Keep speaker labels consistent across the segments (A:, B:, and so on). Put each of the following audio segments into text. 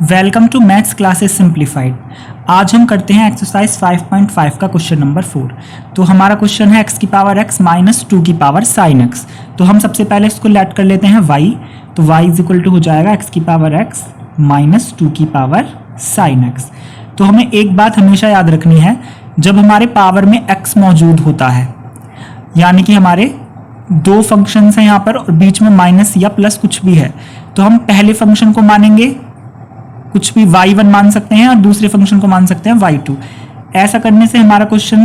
A: Welcome to maths classes simplified. आज हम करते हैं एक्सरसाइज 5.5 का क्वेश्चन नंबर 4। तो हमारा क्वेश्चन है x की पावर x माइनस 2 की पावर साइन x। तो हम सबसे पहले इसको लेट कर लेते हैं y। तो y इज इक्वल टू हो जाएगा x की पावर x माइनस 2 की पावर साइन x। तो हमें एक बात हमेशा याद रखनी है, जब हमारे पावर में x मौजूद होता है, यानी कि हमारे दो फंक्शंस हैं यहाँ पर और बीच में माइनस या प्लस कुछ भी है, तो हम पहले फंक्शन को मानेंगे कुछ भी y1 मान सकते हैं और दूसरे फंक्शन को मान सकते हैं y2। ऐसा करने से हमारा क्वेश्चन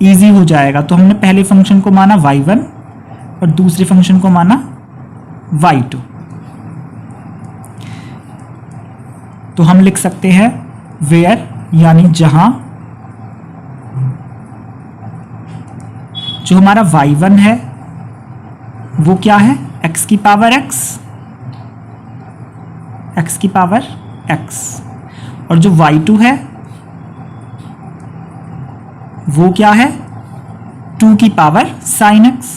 A: इजी हो जाएगा। तो हमने पहले फंक्शन को माना y1 और दूसरे फंक्शन को माना y2। तो हम लिख सकते हैं वेयर, यानी जहां जो हमारा y1 है वो क्या है, x की पावर x की पावर x, और जो y2 है वो क्या है, 2 की पावर साइन x।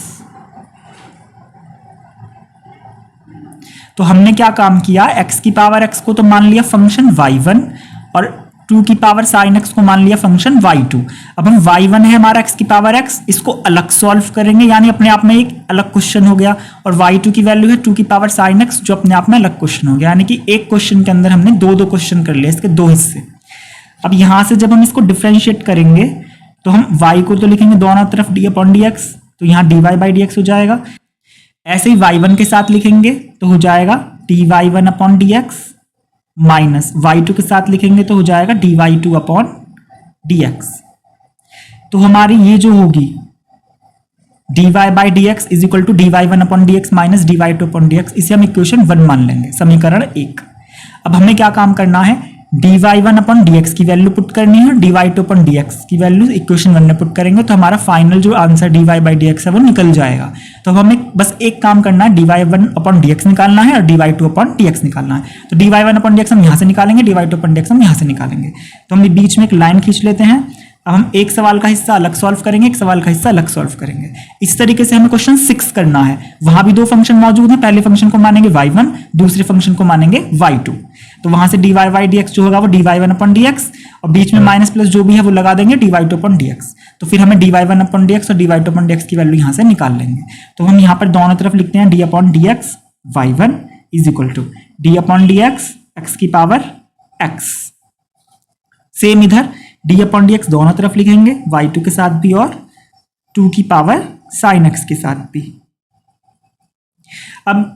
A: तो हमने क्या काम किया, x की पावर x को तो मान लिया फंक्शन y1 और 2 की पावर साइन x को मान लिया फंक्शन y2। अब हम y1 है हमारा x की पावर x, इसको अलग सॉल्व करेंगे, यानी अपने आप में एक अलग क्वेश्चन हो गया, और y2 की वैल्यू है 2 की पावर साइन x, जो अपने आप में अलग क्वेश्चन हो गया। यानी कि एक क्वेश्चन के अंदर हमने दो क्वेश्चन कर लिए, इसके दो हिस्से। अब यहां से जब हम इसको डिफ्रेंशिएट करेंगे तो हम y को तो लिखेंगे दोनों तरफ d अपॉन dx, तो यहाँ dy बाई dx हो जाएगा। ऐसे ही y1 के साथ लिखेंगे तो हो जाएगा dy1 upon dx, minus y2 के साथ लिखेंगे तो हो जाएगा dy2 अपॉन dx। तो हमारी ये जो होगी dy by dx is equal to dy1 upon dx minus dy2 upon dx, इसे हम इक्वेशन 1 मान लेंगे, समीकरण 1। अब हमें क्या काम करना है, dy1 अपॉन dx की वैल्यू पुट करनी है, dy2 अपॉन dx की वैल्यू इक्वेशन 1 में पुट करेंगे तो हमारा फाइनल जो आंसर dy बाई dx है वो निकल जाएगा। तो हमें बस एक काम करना है, dy1 अपॉन dx निकालना है और dy2 अपॉन dx निकालना है। तो dy1 अपॉन dx हम यहां से निकालेंगे, dy2 अपॉन dx हम यहां से निकालेंगे। तो हम बीच में एक लाइन खींच लेते हैं। अब हम एक सवाल का हिस्सा अलग सॉल्व करेंगे, एक सवाल का हिस्सा अलग सॉल्व करेंगे। इस तरीके से हमें क्वेश्चन 6 करना है। वहां भी दो फंक्शन मौजूद हैं, पहले फंक्शन को मानेंगे y1, दूसरे फंक्शन को मानेंगे y2। तो वहां से dy बाई dx जो होगा वो dy1 अपॉन dx, और बीच में माइनस प्लस जो भी है वो लगा देंगे dy2 अपॉन dx। तो फिर हमें dy1 अपॉन dx और dy2 अपॉन dx की वैल्यू यहां से निकाल लेंगे। तो हम यहाँ पर दोनों तरफ लिखते हैं d upon dx y1 is equal to d upon dx x की पावर x। सेम इधर d अपॉन dx दोनों तरफ लिखेंगे, y2 के साथ भी और 2 की पावर साइन x के साथ भी। अब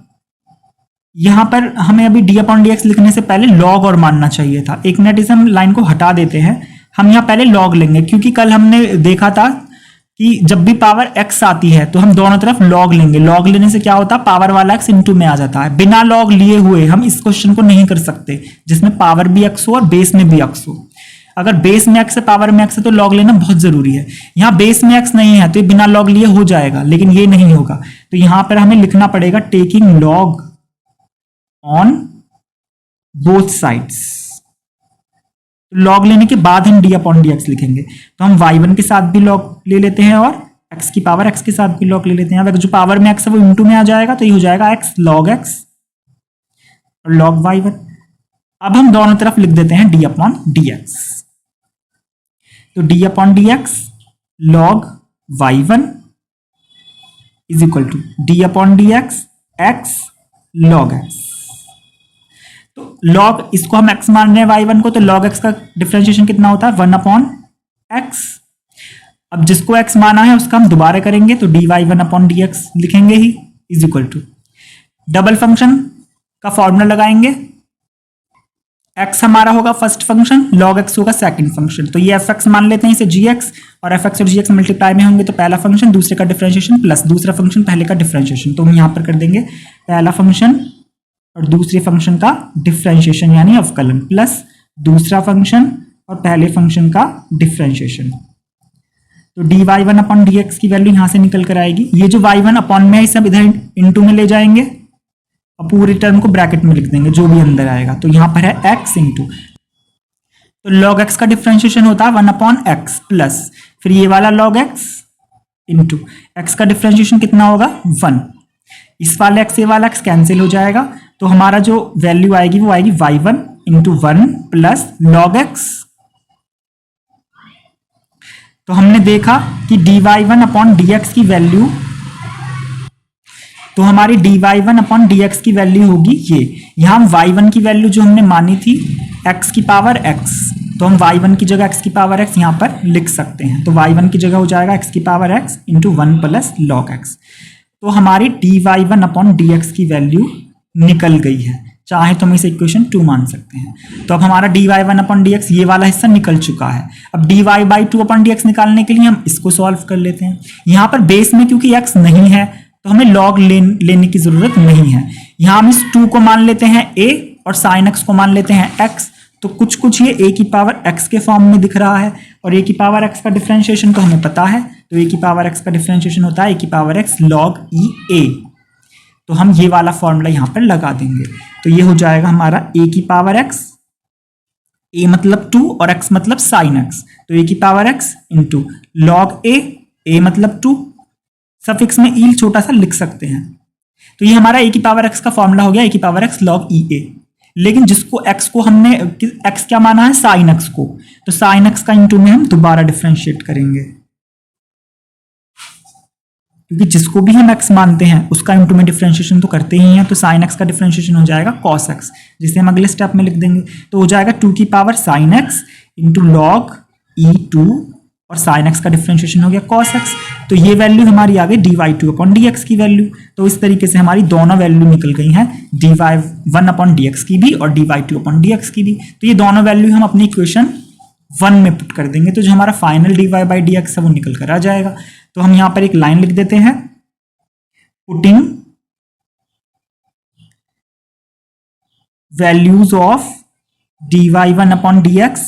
A: यहां पर हमें अभी d अपॉन dx लिखने से पहले log और मानना चाहिए था। एक मिनट इस हम लाइन को हटा देते हैं, हम यहां पहले log लेंगे, क्योंकि कल हमने देखा था कि जब भी पावर x आती है तो हम दोनों तरफ log लेंगे। log लेने से क्या होता है, पावर वाला x इनटू में आ जाता है। बिना log लिए हुए हम इस क्वेश्चन को नहीं कर सकते, जिसमें पावर भी x हो और बेस में भी x हो। अगर बेस में x है पावर में x है तो log लेना बहुत जरूरी है। यहाँ बेस में x नहीं है तो ये बिना log लिए हो जाएगा, लेकिन ये नहीं होगा। तो यहां पर हमें लिखना पड़ेगा taking log on both sides. log लेने के बाद हम d अपॉन dx लिखेंगे। तो हम y1 के साथ भी log ले लेते हैं और x की पावर x के साथ भी log ले लेते हैं। अगर जो पावर में x है वो इंटू में आ जाएगा तो ये हो जाएगा x log x और log y1। अब हम दोनों तरफ लिख देते हैं d अपॉन dx। तो d upon dx log y1 is equal to d upon dx x log x। तो log इसको हम x मान रहे हैं y1 को, तो log x का डिफरेंशिएशन कितना होता है, 1 अपॉन x। अब जिसको x माना है उसका हम दोबारा करेंगे, तो dy1 अपॉन dx लिखेंगे ही is equal to double function का फॉर्मूला लगाएंगे। x हमारा होगा फर्स्ट फंक्शन, log x होगा सेकंड फंक्शन। तो ये fx मान लेते हैं इसे gx, और fx और gx मल्टीप्लाई में होंगे तो पहला फंक्शन दूसरे का डिफरेंशिएशन प्लस दूसरा फंक्शन पहले का डिफरेंशिएशन। तो हम यहां पर कर देंगे पहला फंक्शन और दूसरे फंक्शन का डिफरेंशिएशन यानी अवकलन, प्लस दूसरा फंक्शन और पहले फंक्शन का डिफरेंशिएशन। तो dy1 अपॉन dx की वैल्यू यहां से निकल कर आएगी। ये जो y1 अपॉन में है सब इधर इनटू में ले जाएंगे और पूरी टर्म को ब्रैकेट में लिख देंगे, जो भी अंदर आएगा। तो यहां पर है x इंटू, तो log x का डिफरेंशिएशन होता है 1 अपॉन x प्लस फिर ये वाला log x इंटू x का डिफरेंशिएशन कितना होगा 1। इस वाले x से वाला x कैंसिल हो जाएगा, तो हमारा जो वैल्यू आएगी वो आएगी y1 into 1 plus log x. तो हमने देखा कि dy1 अपॉन dx की वैल्यू, तो हमारी dy1 अपॉन dx की वैल्यू होगी ये। यहां हम y1 की वैल्यू जो हमने मानी थी x की पावर x, तो हम y1 की जगह x की पावर x यहां पर लिख सकते हैं। तो y1 की जगह हो जाएगा x की power x into 1 plus log x। तो हमारी dy1 अपॉन dx की वैल्यू निकल गई है, चाहे तो हम इसे इक्वेशन 2 मान सकते हैं। तो अब हमारा dy1 अपॉन dx ये वाला हिस्सा निकल चुका है। अब dy/2 अपॉन dx निकालने के लिए हम इसको सॉल्व कर लेते हैं। यहाँ पर बेस में क्योंकि x नहीं है तो हमें लॉग लेने की जरूरत नहीं है। यहाँ हम इस 2 को मान लेते हैं a और साइन x को मान लेते हैं x। तो कुछ कुछ ये a की पावर x के फॉर्म में दिख रहा है, और a की पावर x का डिफरेंशिएशन तो हमें पता है। तो a की पावर x का डिफरेंशिएशन होता है a की power x log e a। तो हम ये वाला फॉर्मूला यहाँ पर लगा देंगे। तो ये हो जाएगा हमारा a की पावर x, a मतलब 2 और x मतलब साइन x, तो a की power x into log a मतलब 2, सफिक्स में ई छोटा सा लिख सकते हैं। तो ये हमारा a की पावर x का फॉर्मूला हो गया a की power x log e a। लेकिन जिसको x को हमने x क्या माना है, साइन x को, तो साइन x का इंटू में हम दोबारा डिफरेंशिएट करेंगे, क्योंकि जिसको भी हम x मानते हैं उसका इंटू में डिफरेंशिएशन तो करते ही हैं। तो साइन x का डिफरेंशिएशन हो जाएगा cos x, जिसे हम अगले स्टेप में लिख देंगे। तो हो जाएगा 2 की power sine x into log e2, और साइन x का डिफरेंशिएशन हो गया cos x। तो ये वैल्यू हमारी आ गई dy2 अपॉन dx की वैल्यू। तो इस तरीके से हमारी दोनों वैल्यू निकल गई हैं, dy1 अपॉन dx की भी और dy2 अपॉन dx की भी। तो ये दोनों वैल्यू हम अपनी इक्वेशन 1 में पुट कर देंगे, तो जो हमारा फाइनल dy/dx है वो निकल कर आ जाएगा। तो हम यहां पर एक लाइन लिख देते हैं, putting values of dy1 upon dx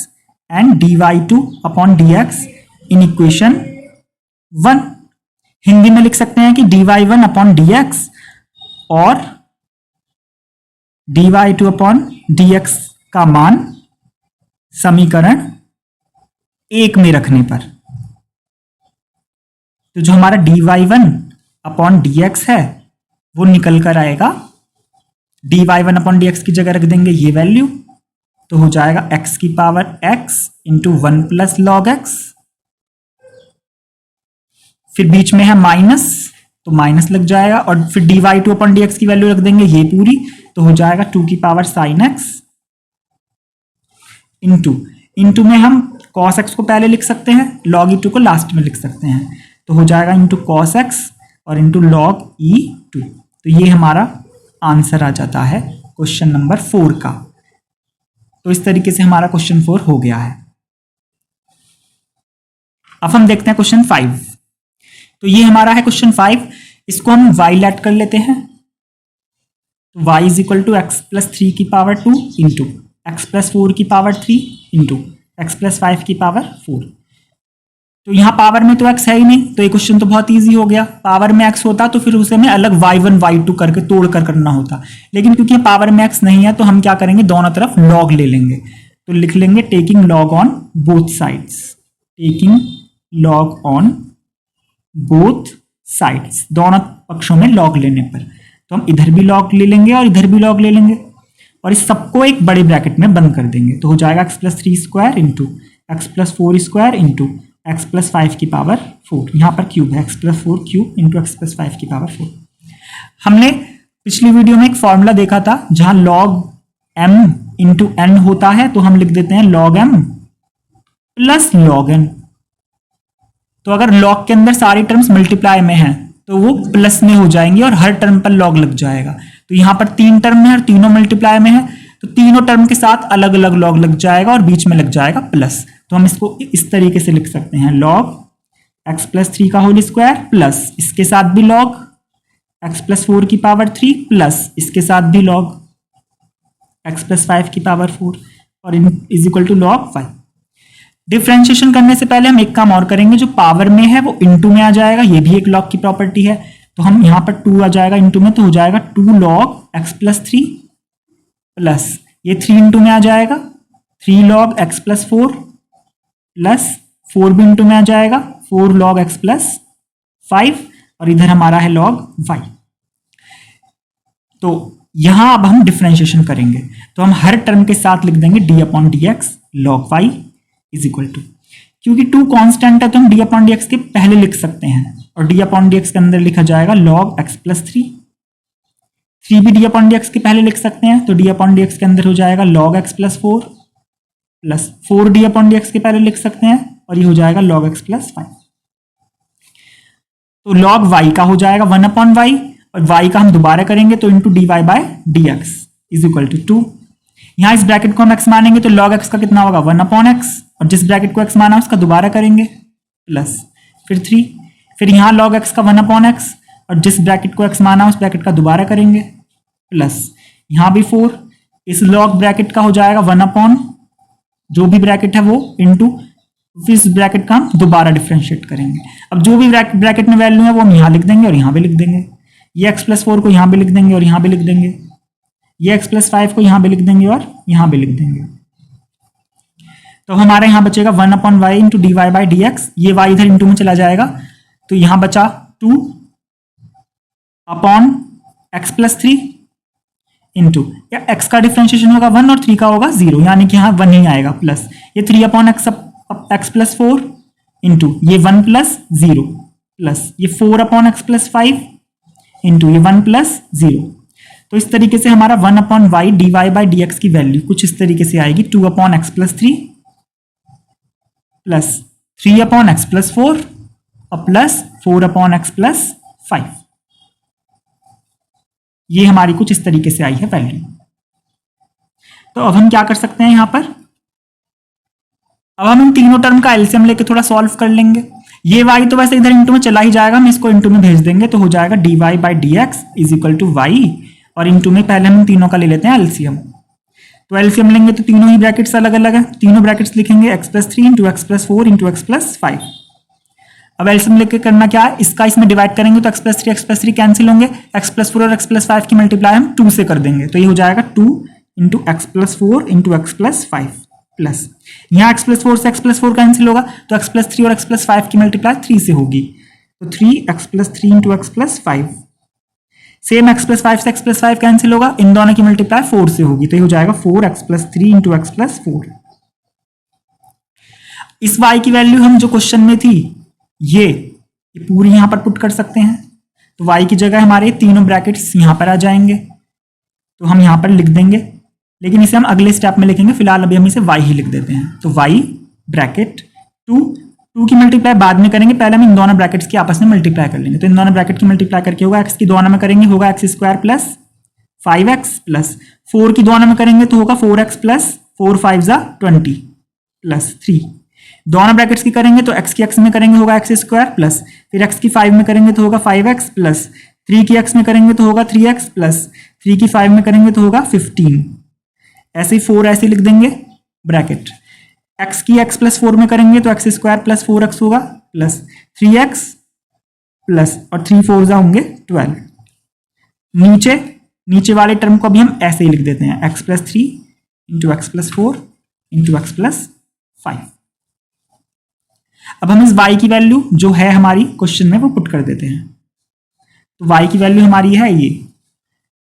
A: and dy2 upon dx in equation 1। Hindi में लिख सकते हैं कि dy1 अपॉन dx और dy2 अपॉन dx का मान समीकरण 1 में रखने पर, तो जो हमारा dy1 अपॉन dx है वो निकल कर आएगा, dy1 अपॉन dx की जगह रख देंगे ये वैल्यू, तो हो जाएगा x की power x into 1 plus log x, फिर बीच में है माइनस तो माइनस लग जाएगा, और फिर dy2 अपॉन dx की वैल्यू रख देंगे ये पूरी, तो हो जाएगा 2 की पावर साइन x इंटू में हम cos x को पहले लिख सकते हैं, log e2 को लास्ट में लिख सकते हैं। तो हो जाएगा इंटू cos x और इंटू log e2। तो ये हमारा आंसर आ जाता है क्वेश्चन नंबर 4 का। तो इस तरीके से हमारा क्वेश्चन 4 हो गया है। अब हम देखते हैं क्वेश्चन 5। तो ये हमारा है क्वेश्चन 5, इसको हम y लेट कर लेते हैं। तो y is equal to X plus 3 की पावर 2 इंटू एक्स प्लस 4 की पावर 3 इंटू एक्स प्लस 5 की पावर 4। तो यहाँ पावर में तो x है ही नहीं, तो ये क्वेश्चन तो बहुत इजी हो गया। पावर में x होता तो फिर उसे हमें अलग y1 y2 करके तोड़ कर करना होता, लेकिन क्योंकि पावर में x नहीं है तो हम क्या करेंगे, दोनों तरफ log ले लेंगे। तो लिख लेंगे taking log on both sides, taking log on both sides, दोनों पक्षों में log लेने पर। तो हम इधर भी log ले लेंगे और इधर भी log ले लेंगे, और इस सबको एक बड़े ब्रैकेट में बंद कर देंगे। तो हो जाएगा x plus 3 square into x plus 4 square into x plus 5 की पावर 4, यहाँ पर क्यूब है, x plus 4 cube into x plus 5 की पावर 4। हमने पिछली वीडियो में एक फॉर्मूला देखा था जहां log m इंटू n होता है, तो हम लिख देते हैं log m plus log n। तो अगर log के अंदर सारी टर्म्स मल्टीप्लाई में हैं तो वो प्लस में हो जाएंगी और हर टर्म पर log लग जाएगा। तो यहाँ पर 3 टर्म है और तीनों मल्टीप्लाई में है, तो तीनों टर्म के साथ अलग अलग log लग जाएगा और बीच में लग जाएगा प्लस। तो हम इसको इस तरीके से लिख सकते हैं, log x प्लस 3 का होल स्क्वायर प्लस इसके साथ भी log x प्लस 4 की पावर 3 प्लस इसके साथ भी log x प्लस 5 की पावर 4 और is equal to log 5। Differentiation करने से पहले हम एक काम और करेंगे, जो पावर में है वो इनटू में आ जाएगा, ये भी एक log की प्रॉपर्टी है। तो हम यहाँ पर 2 आ जाएगा इनटू में, तो हो जाएगा 2 log x प्लस 3 प्लस ये 3 इनटू में आ जाएगा 3 log x प्लस 4 प्लस 4 भी इनटू में आ जाएगा 4 log x प्लस 5 और इधर हमारा है log y। तो यहां अब हम डिफरेंशिएशन करेंगे, तो हम हर टर्म के साथ लिख देंगे D upon D X log Y is equal to, क्योंकि टू कांस्टेंट है तो हम डी अपॉन डी एक्स के पहले लिख सकते हैं, और डी अपॉन डी एक्स के अंदर लिखा जाएगा log X plus three. Three भी डी अपॉन डी एक्स के पहले लिख सकते हैं, तो डी अपॉन डी एक्स के अंदर हो जाएगा log X plus four, plus four D upon D X के पहले लिख सकते हैं, और ये हो जाएगा लॉग एक्स प्लस फाइव। तो लॉग वाई का हो जाएगा वन अपॉन वाई, और वाई का हम दोबारा करेंगे तो into D Y by D X is equal to two. यहां इस ब्रैकेट को हम एक्स मानेंगे तो लॉग एक्स का कितना होगा वन अपॉन एक्स, और जिस ब्रैकेट को एक्स माना उसका दोबारा करेंगे प्लस फिर थ्री, फिर यहां लॉग एक्स का वन अपॉन एक्स, और जिस ब्रैकेट को एक्स माना उस ब्रैकेट का दोबारा करेंगे प्लस यहां भी फोर, इस लॉग ब्रैकेट का हो जाएगा वन अपॉन जो भी ब्रैकेट है वो इंटू इस ब्रैकेट का हम दोबारा डिफरेंशिएट करेंगे। अब जो भी ब्रैकेट में वैल्यू है वो हम यहां लिख देंगे और यहां भी लिख देंगे, ये एक्स प्लस फोर को यहां भी लिख देंगे और यहां भी लिख देंगे, ये एक्स प्लस फाइव को यहां भी लिख देंगे और यहां भी लिख देंगे। तो हमारे यहां बचेगा one upon Y into D Y by D X, ये वाई इधर इंटू में चला जाएगा, तो यहां बचा two upon x plus three into या एक्स का डिफरेंशिएशन होगा वन और थ्री का होगा जीरो, यानी कि यहां वन ही आएगा, प्लस ये three upon x plus four into ये वन प्लस जीरो, प्लस ये four upon x plus five into ये वन प्लस जीरो। तो इस तरीके से हमारा one upon y d Y by D x की वैल्यू कुछ इस तरीके से आएगी, two upon x plus three plus three upon x plus four और plus four upon x plus five. ये हमारी कुछ इस तरीके से आई है वैल्यू। तो अब हम क्या कर सकते हैं यहां पर, अब हम इन तीनों टर्म का एलसीएम लेके थोड़ा सॉल्व कर लेंगे। ये y तो वैसे इधर इंटू में चला ही जाएगा, हम इसको इंटू में भेज देंगे, तो हो जाएगा D Y by D X is equal to Y, और इंटू में पहले हम तीनों का ले लेते हैं एलसीएम। तो एलसीएम लेंगे तो तीनों ही ब्रैकेट्स अलग अलग है, तीनों ब्रैकेट्स लिखेंगे x plus three into x plus four into x plus five. अब एलसीएम लेके करना क्या है, इसका इसमें डिवाइड करेंगे तो एक्स प्लस थ्री कैंसिल होंगे, एक्स प्लस फोर और एक्स प्लस फाइव की मल्टीप्लाई हम टू से कर देंगे, तो ये हो जाएगा two into x plus four into x plus five, plus यहाँ एक्स प्लस फोर से एक्स प्लस फोर कैंसिल होगा, तो एक्स प्लस थ्री और एक्स प्लस फाइव की मल्टीप्लाई थ्री से होगी, तो three X plus three into x plus five. Same x plus five से एक्स प्लस फाइव कैंसिल होगा, इन दोनों की मल्टीप्लाई फोर से होगी, तो ये हो जाएगा four x plus three into x plus four. इस y की वैल्यू हम जो क्वेश्चन में थी ये पूरी यहां पर पुट कर सकते हैं, तो y की जगह हमारे तीनों ब्रैकेट्स यहां पर आ जाएंगे, तो हम यहां पर लिख देंगे, लेकिन इसे हम अगले स्टेप में लिखेंगे, फिलहाल अभी हम इसे y ही लिख देते हैं। तो y ब्रैकेट टू की मल्टीप्लाई बाद में करेंगे, पहले हम इन दोनों ब्रैकेट्स की आपस में मल्टीप्लाई कर लेंगे, तो इन दोनों ब्रैकेट की मल्टीप्लाई करके होगा एक्स की दोनों में करेंगे होगा x square plus five x, plus four की दोनों में करेंगे तो होगा four x plus four five जा 20 प्लस थ्री, दोनों ब्रैकेट्स की करेंगे तो एक्स की एक्स में करेंगे होगा एक्स स्क्वायर, प्लस फिर एक्स की फाइव में करेंगे तो होगा फाइव एक्स, प्लस थ्री की एक्स में करेंगे तो होगा थ्री एक्स, प्लस थ्री की फाइव में करेंगे तो होगा 15, ऐसे ही फोर ऐसे लिख देंगे ब्रैकेट, एक्स की एक्स प्लस फोर में करेंगे तो x square plus four x होगा, प्लस थ्री एक्स प्लस और थ्री फोर जा होंगे 12। नीचे वाले टर्म को भी हम ऐसे ही लिख देते हैं, x plus three into x plus four into x plus five. अब हम इस y की वैल्यू जो है हमारी क्वेश्चन में वो पुट कर देते हैं, तो y की वैल्यू हमारी है ये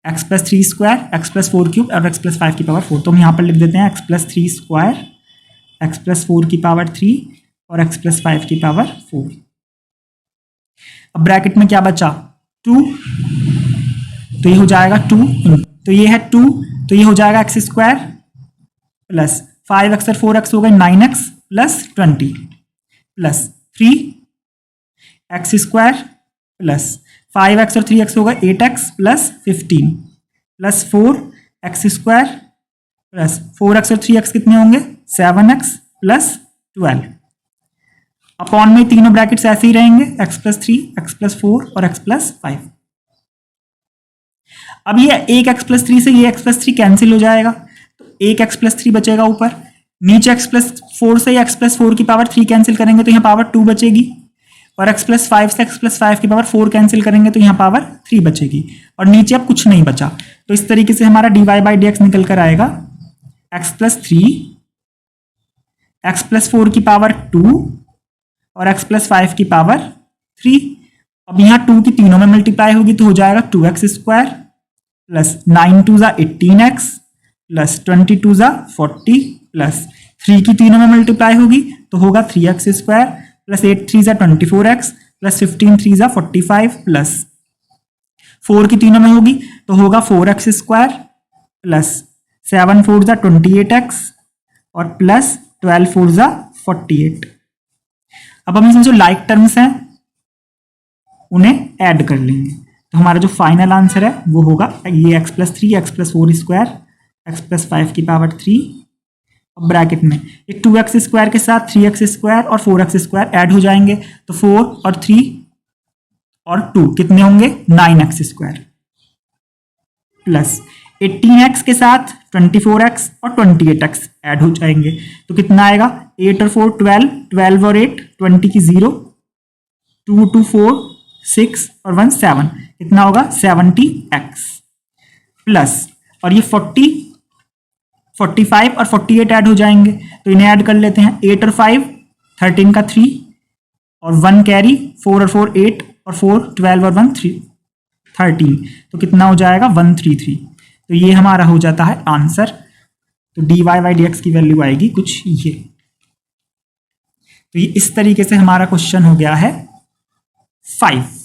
A: x plus three square x plus four cube और एक्स प्लस फाइव की पावर फोर, तो हम यहाँ पर लिख देते हैं x plus three square x plus four की पावर थ्री और एक्स प्लस फाइव की पावर फोर। अब ब्रैकेट में क्या बचा टू, तो ये हो जाएगा टू, तो ये है टू, तो ये हो जाएगा X square plus five X और फोर एक्स हो गए nine X plus 20 plus three X square plus five X और थ्री एक्स होगा eight X plus 15 plus four X square plus four X और थ्री एक्स कितने होंगे 7x plus 12, upon में तीनों ब्रैकेट्स ऐसे ही रहेंगे x plus three X plus four और एक्स प्लस फाइव। अब ये एक एक्स प्लस थ्री से ये एक्स प्लस थ्री कैंसिल हो जाएगा, तो एक एक्स प्लस थ्री बचेगा ऊपर, नीचे एक्स प्लस फोर से एक्स प्लस फोर की पावर थ्री कैंसिल करेंगे तो यहाँ पावर टू बचेगी, और एक्स प्लस फाइव से एक्स प्लस फाइव की पावर फोर कैंसिल करेंगे तो यहाँ पावर थ्री बचेगी, और नीचे अब कुछ नहीं बचा, तो इस तरीके से हमारा D Y by D X निकल कर आएगा X plus three X plus four की पावर टू और एक्स प्लस फाइव की पावर थ्री। अब यहाँ टू की तीनों में मल्टीप्लाई होगी तो हो जाएगा two X square plus 9 two ज़ा 18x प्लस 20 टू ज़ा 40 प्लस 3 की तीनों में मल्टीप्लाई होगी तो होगा 3x स्क्वायर प्लस 8 3 ज़ा 24x प्लस 15 3 ज़ा 45 प्लस 4 की तीनों में होगी तो होगा 4x स्क्वायर प्लस 7 4 ज़ा 28x और प्लस 12 4 ज़ा 48। अब हम इसमें जो लाइक टर्म्स हैं उन्हें ऐड कर लेंगे तो हमारा जो फाइनल आंसर है वो होगा ये x plus 3 x plus 4 square x plus 5 की पावर 3 ब्रैकेट में ये 2x स्क्वायर के साथ 3x स्क्वायर और 4x स्क्वायर ऐड हो जाएंगे तो 4 और 3 और 2 कितने होंगे 9x स्क्वायर प्लस 18x के साथ 24x और 28x ऐड हो जाएंगे तो कितना आएगा 8 और 4 12 12 और 8 20 की 0 2 2 4 6 और 1 7 कितना होगा 70x प्लस और ये 40 45 और 48 ऐड हो जाएंगे तो इन्हें ऐड कर लेते हैं 8 और 5 13 का 3 और 1 कैरी 4 और 4 8 और 4 12 और 1 3 13 तो कितना हो जाएगा 133 तो ये हमारा हो जाता है आंसर। तो dy बाई dx की वैल्यू आएगी कुछ ये। तो ये इस तरीके से हमारा क्वेश्चन हो गया है 5।